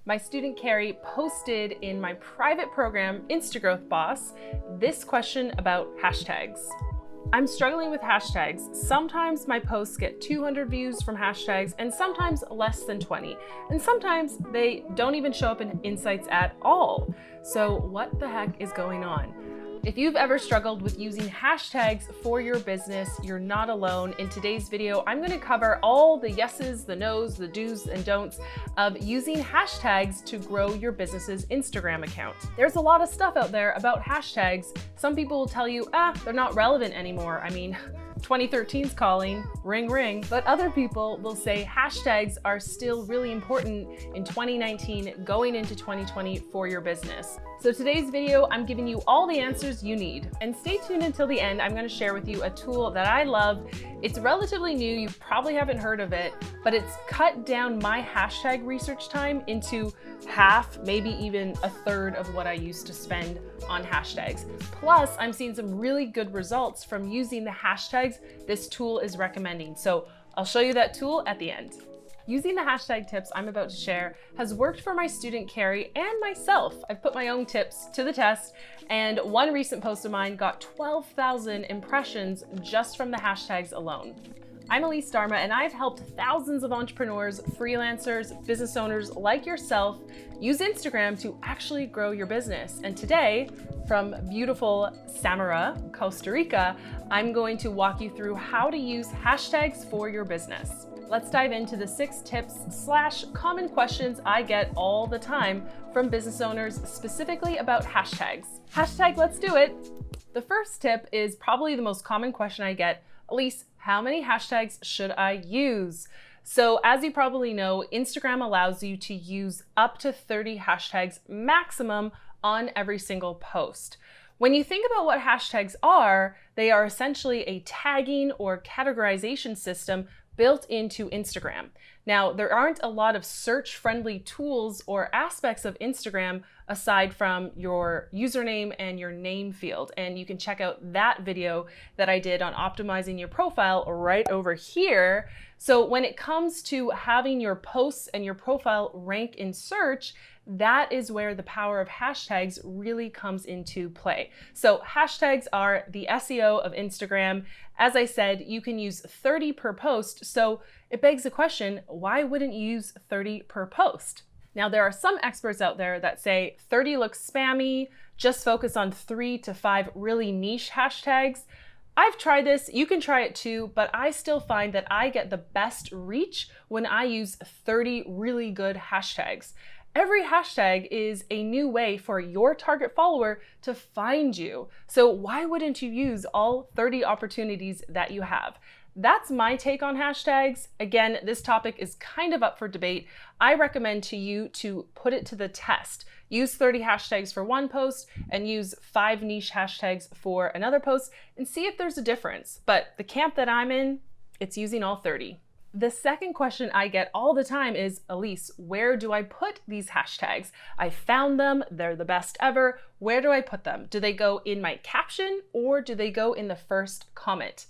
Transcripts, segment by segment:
My student Carrie posted in my private program, Instagrowth Boss, this question about hashtags. I'm struggling with hashtags. Sometimes my posts get 200 views from hashtags and sometimes less than 20. And sometimes they don't even show up in insights at all. So what the heck is going on? If you've ever struggled with using hashtags for your business, you're not alone. In today's video, I'm going to cover all the yeses, the nos, the do's and don'ts of using hashtags to grow your business's Instagram account. There's a lot of stuff out there about hashtags. Some people will tell you, they're not relevant anymore. I mean, 2013's calling, ring ring. But other people will say hashtags are still really important in 2019 going into 2020 for your business. So today's video, I'm giving you all the answers you need. And stay tuned until the end. I'm going to share with you a tool that I love. It's relatively new, you probably haven't heard of it, but it's cut down my hashtag research time into half, maybe even a third of what I used to spend on hashtags. Plus, I'm seeing some really good results from using the hashtags this tool is recommending. So I'll show you that tool at the end. Using the hashtag tips I'm about to share has worked for my student Carrie and myself. I've put my own tips to the test, and one recent post of mine got 12,000 impressions just from the hashtags alone. I'm Elise Darma, and I've helped thousands of entrepreneurs, freelancers, business owners like yourself use Instagram to actually grow your business. And today, from beautiful Samara, Costa Rica, I'm going to walk you through how to use hashtags for your business. Let's dive into the 6 tips / common questions I get all the time from business owners specifically about hashtags. Hashtag let's do it. The first tip is probably the most common question I get. Elise, how many hashtags should I use? So as you probably know, Instagram allows you to use up to 30 hashtags maximum on every single post. When you think about what hashtags are, they are essentially a tagging or categorization system built into Instagram. Now, there aren't a lot of search-friendly tools or aspects of Instagram aside from your username and your name field. And you can check out that video that I did on optimizing your profile right over here. So when it comes to having your posts and your profile rank in search, that is where the power of hashtags really comes into play. So hashtags are the SEO of Instagram. As I said, you can use 30 per post. So it begs the question, why wouldn't you use 30 per post? Now, there are some experts out there that say 30 looks spammy, just focus on 3 to 5 really niche hashtags. I've tried this, you can try it too, but I still find that I get the best reach when I use 30 really good hashtags. Every hashtag is a new way for your target follower to find you. So why wouldn't you use all 30 opportunities that you have? That's my take on hashtags. Again, this topic is kind of up for debate. I recommend to you to put it to the test. Use 30 hashtags for one post and use 5 niche hashtags for another post and see if there's a difference. But the camp that I'm in, it's using all 30. The second question I get all the time is, Elise, where do I put these hashtags? I found them, they're the best ever. Where do I put them? Do they go in my caption or do they go in the first comment?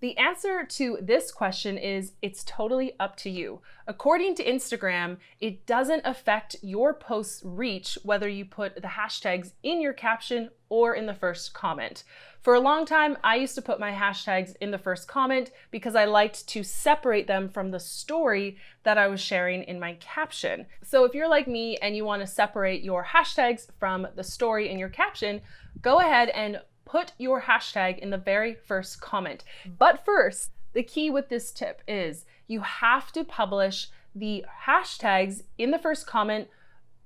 The answer to this question is it's totally up to you. According to Instagram, it doesn't affect your post's reach whether you put the hashtags in your caption or in the first comment. For a long time, I used to put my hashtags in the first comment because I liked to separate them from the story that I was sharing in my caption. So if you're like me and you want to separate your hashtags from the story in your caption, go ahead and put your hashtag in the very first comment. But first, the key with this tip is you have to publish the hashtags in the first comment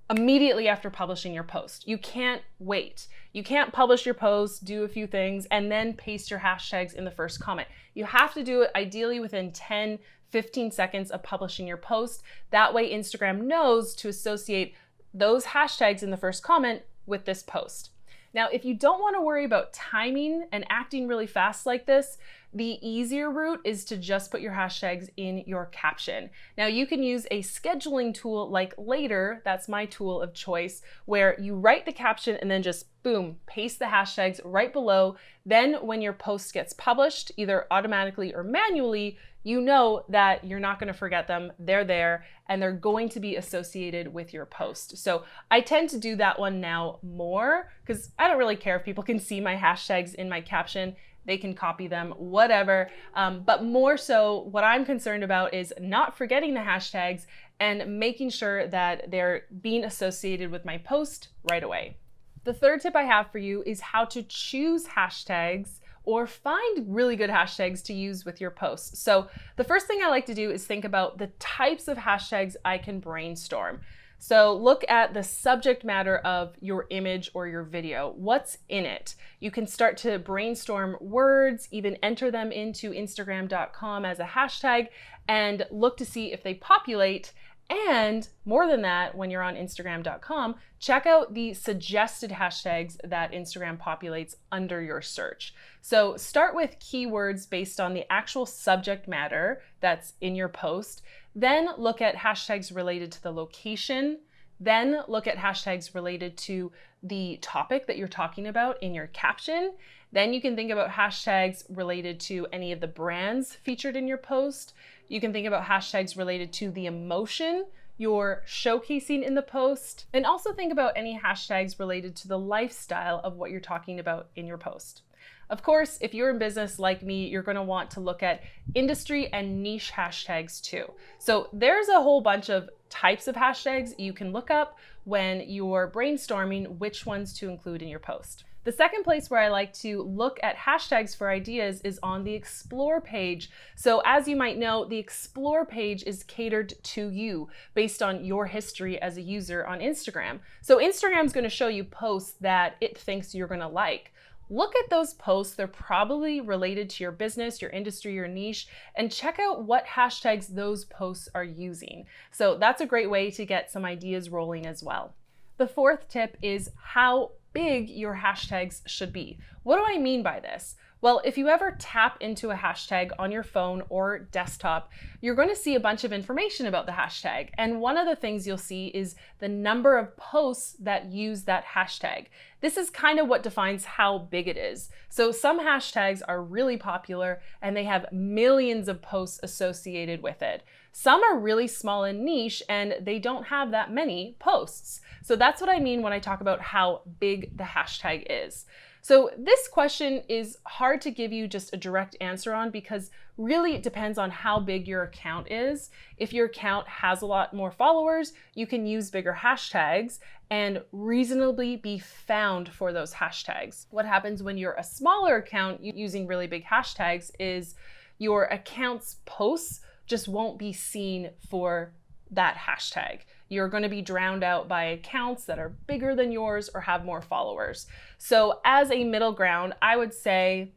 immediately after publishing your post. You can't wait. You can't publish your post, do a few things, and then paste your hashtags in the first comment. You have to do it ideally within 10-15 seconds of publishing your post. That way Instagram knows to associate those hashtags in the first comment with this post. Now, if you don't want to worry about timing and acting really fast like this, the easier route is to just put your hashtags in your caption. Now, you can use a scheduling tool like Later, that's my tool of choice, where you write the caption and then just boom, paste the hashtags right below. Then when your post gets published, either automatically or manually, you know that you're not going to forget them. They're there and they're going to be associated with your post. So I tend to do that one now more because I don't really care if people can see my hashtags in my caption. They can copy them, whatever. But more so, what I'm concerned about is not forgetting the hashtags and making sure that they're being associated with my post right away. The third tip I have for you is how to choose hashtags or find really good hashtags to use with your posts. So the first thing I like to do is think about the types of hashtags I can brainstorm. So look at the subject matter of your image or your video. What's in it? You can start to brainstorm words, even enter them into Instagram.com as a hashtag and look to see if they populate. And more than that, when you're on Instagram.com, check out the suggested hashtags that Instagram populates under your search. So start with keywords based on the actual subject matter that's in your post. Then look at hashtags related to the location. Then look at hashtags related to the topic that you're talking about in your caption. Then you can think about hashtags related to any of the brands featured in your post. You can think about hashtags related to the emotion you're showcasing in the post. And also think about any hashtags related to the lifestyle of what you're talking about in your post. Of course, if you're in business like me, you're going to want to look at industry and niche hashtags too. So there's a whole bunch of types of hashtags you can look up when you're brainstorming which ones to include in your post. The second place where I like to look at hashtags for ideas is on the Explore page. So as you might know, the Explore page is catered to you based on your history as a user on Instagram. So Instagram's going to show you posts that it thinks you're going to like. Look at those posts. They're probably related to your business, your industry, your niche, and check out what hashtags those posts are using. So that's a great way to get some ideas rolling as well. The fourth tip is how big your hashtags should be. What do I mean by this? Well, if you ever tap into a hashtag on your phone or desktop, you're going to see a bunch of information about the hashtag. And one of the things you'll see is the number of posts that use that hashtag. This is kind of what defines how big it is. So some hashtags are really popular and they have millions of posts associated with it. Some are really small and niche and they don't have that many posts. So that's what I mean when I talk about how big the hashtag is. So this question is hard to give you just a direct answer on because really it depends on how big your account is. If your account has a lot more followers, you can use bigger hashtags and reasonably be found for those hashtags. What happens when you're a smaller account using really big hashtags is your account's posts just won't be seen for that hashtag. You're going to be drowned out by accounts that are bigger than yours or have more followers. So as a middle ground, I would say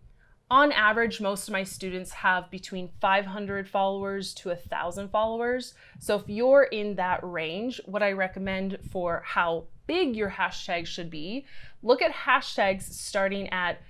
on average, most of my students have between 500 followers to 1,000 followers. So if you're in that range, what I recommend for how big your hashtag should be, look at hashtags starting at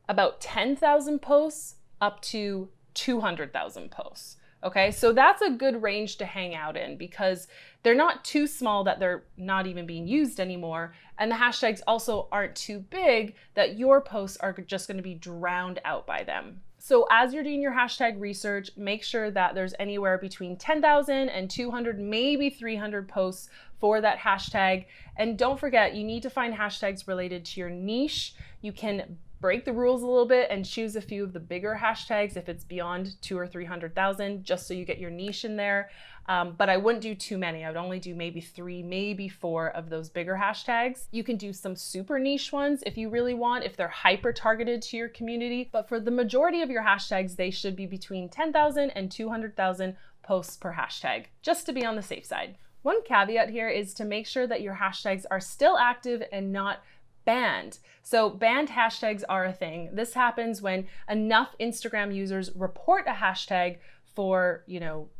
about 10,000 posts up to 200,000 posts. Okay, so that's a good range to hang out in because they're not too small that they're not even being used anymore. And the hashtags also aren't too big that your posts are just going to be drowned out by them. So as you're doing your hashtag research, make sure that there's anywhere between 10,000 and 200, maybe 300 posts for that hashtag. And don't forget, you need to find hashtags related to your niche. You can break the rules a little bit and choose a few of the bigger hashtags if it's beyond 200,000 or 300,000, just so you get your niche in there. But I wouldn't do too many. I would only do maybe 3, maybe 4 of those bigger hashtags. You can do some super niche ones if you really want, if they're hyper targeted to your community. But for the majority of your hashtags, they should be between 10,000 and 200,000 posts per hashtag, just to be on the safe side. One caveat here is to make sure that your hashtags are still active and not banned. So banned hashtags are a thing. This happens when enough Instagram users report a hashtag for,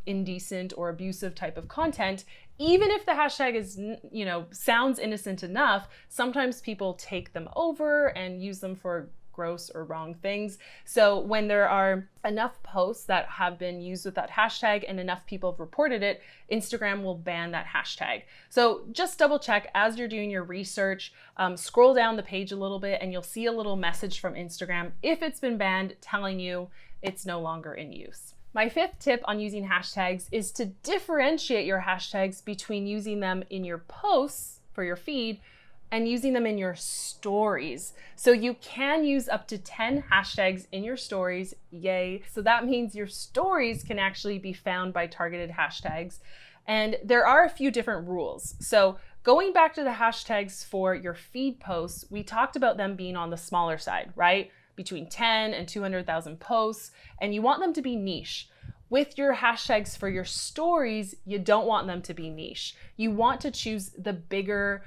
indecent or abusive type of content. Even if the hashtag is, sounds innocent enough, sometimes people take them over and use them for gross or wrong things. So when there are enough posts that have been used with that hashtag and enough people have reported it, Instagram will ban that hashtag. So just double check as you're doing your research, scroll down the page a little bit and you'll see a little message from Instagram if it's been banned telling you it's no longer in use. My fifth tip on using hashtags is to differentiate your hashtags between using them in your posts for your feed and using them in your stories. So you can use up to 10 hashtags in your stories, yay. So that means your stories can actually be found by targeted hashtags. And there are a few different rules. So going back to the hashtags for your feed posts, we talked about them being on the smaller side, right? Between 10 and 200,000 posts, and you want them to be niche. With your hashtags for your stories, you don't want them to be niche. You want to choose the bigger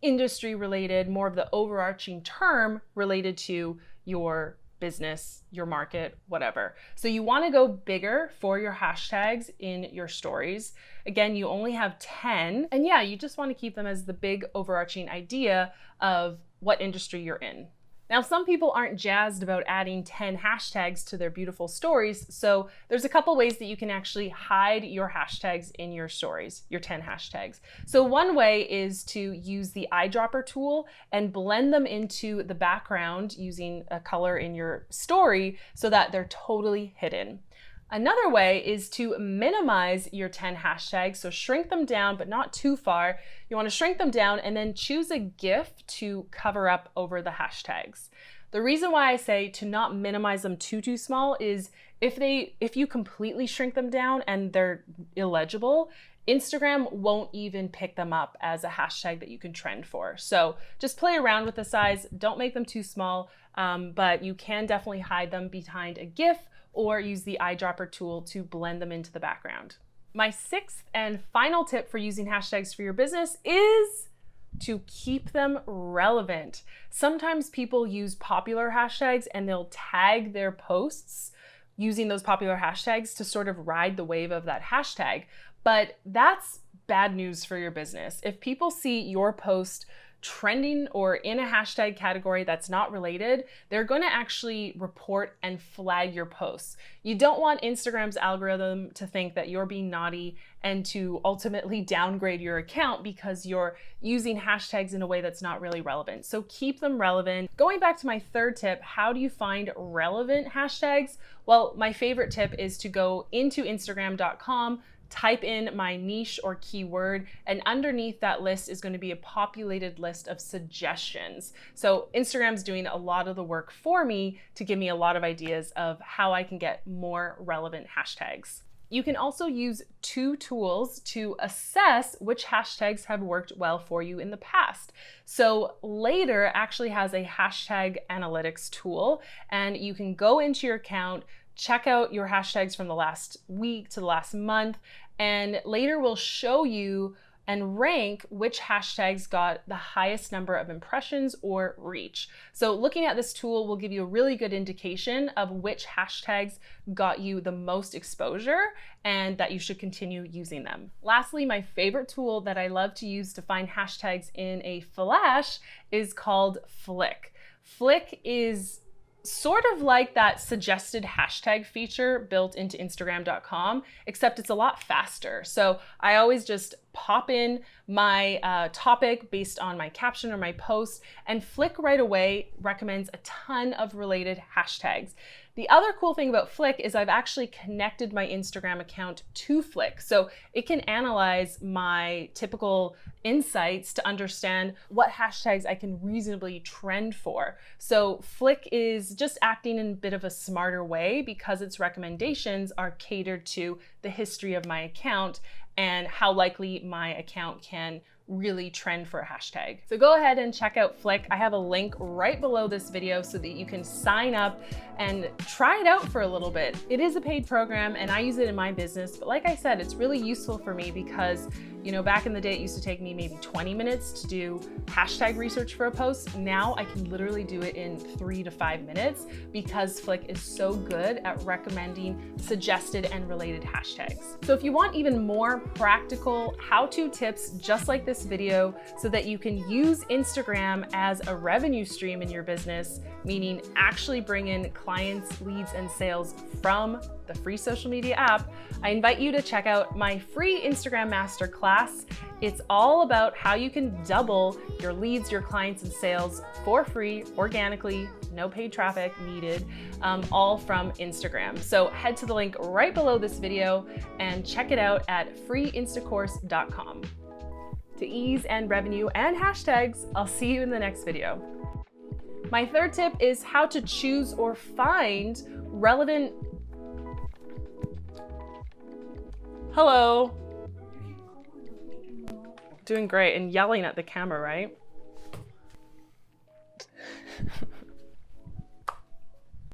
industry related, more of the overarching term related to your business, your market, whatever. So you want to go bigger for your hashtags in your stories. Again, you only have 10, and yeah, you just want to keep them as the big overarching idea of what industry you're in. Now, some people aren't jazzed about adding 10 hashtags to their beautiful stories, so there's a couple ways that you can actually hide your hashtags in your stories, your 10 hashtags. So one way is to use the eyedropper tool and blend them into the background using a color in your story so that they're totally hidden. Another way is to minimize your 10 hashtags, so shrink them down, but not too far. You want to shrink them down and then choose a GIF to cover up over the hashtags. The reason why I say to not minimize them too small is if you completely shrink them down and they're illegible, Instagram won't even pick them up as a hashtag that you can trend for. So just play around with the size, don't make them too small, but you can definitely hide them behind a GIF or use the eyedropper tool to blend them into the background. My sixth and final tip for using hashtags for your business is to keep them relevant. Sometimes people use popular hashtags and they'll tag their posts using those popular hashtags to sort of ride the wave of that hashtag. But that's bad news for your business. If people see your post trending or in a hashtag category that's not related, they're going to actually report and flag your posts. You don't want Instagram's algorithm to think that you're being naughty and to ultimately downgrade your account because you're using hashtags in a way that's not really relevant. So keep them relevant. Going back to my third tip, how do you find relevant hashtags? Well, my favorite tip is to go into Instagram.com, type in my niche or keyword, and underneath that list is going to be a populated list of suggestions. So Instagram's doing a lot of the work for me to give me a lot of ideas of how I can get more relevant hashtags. You can also use two tools to assess which hashtags have worked well for you in the past. So Later actually has a hashtag analytics tool, and you can go into your account, check out your hashtags from the last week to the last month, and Later will show you and rank which hashtags got the highest number of impressions or reach. So looking at this tool will give you a really good indication of which hashtags got you the most exposure and that you should continue using them. Lastly, my favorite tool that I love to use to find hashtags in a flash is called Flick. Flick is sort of like that suggested hashtag feature built into Instagram.com, except it's a lot faster. So I always just pop in my topic based on my caption or my post, and Flick right away recommends a ton of related hashtags. The other cool thing about Flick is I've actually connected my Instagram account to Flick. So it can analyze my typical insights to understand what hashtags I can reasonably trend for. So Flick is just acting in a bit of a smarter way because its recommendations are catered to the history of my account and how likely my account can really trend for a hashtag. So go ahead and check out Flick. I have a link right below this video so that you can sign up and try it out for a little bit. It is a paid program and I use it in my business, but like I said, it's really useful for me because, you know, back in the day, it used to take me maybe 20 minutes to do hashtag research for a post. Now I can literally do it in 3 to 5 minutes because Flick is so good at recommending suggested and related hashtags. So if you want even more practical how-to tips just like this video so that you can use Instagram as a revenue stream in your business, meaning actually bring in clients, leads, and sales from the free social media app, I invite you to check out my free Instagram masterclass. It's all about how you can double your leads, your clients, and sales for free, organically, no paid traffic needed, all from Instagram. So head to the link right below this video and check it out at freeinstacourse.com. To ease and revenue and hashtags, I'll see you in the next video. My third tip is how to choose or find relevant... Hello. Doing great and yelling at the camera, right?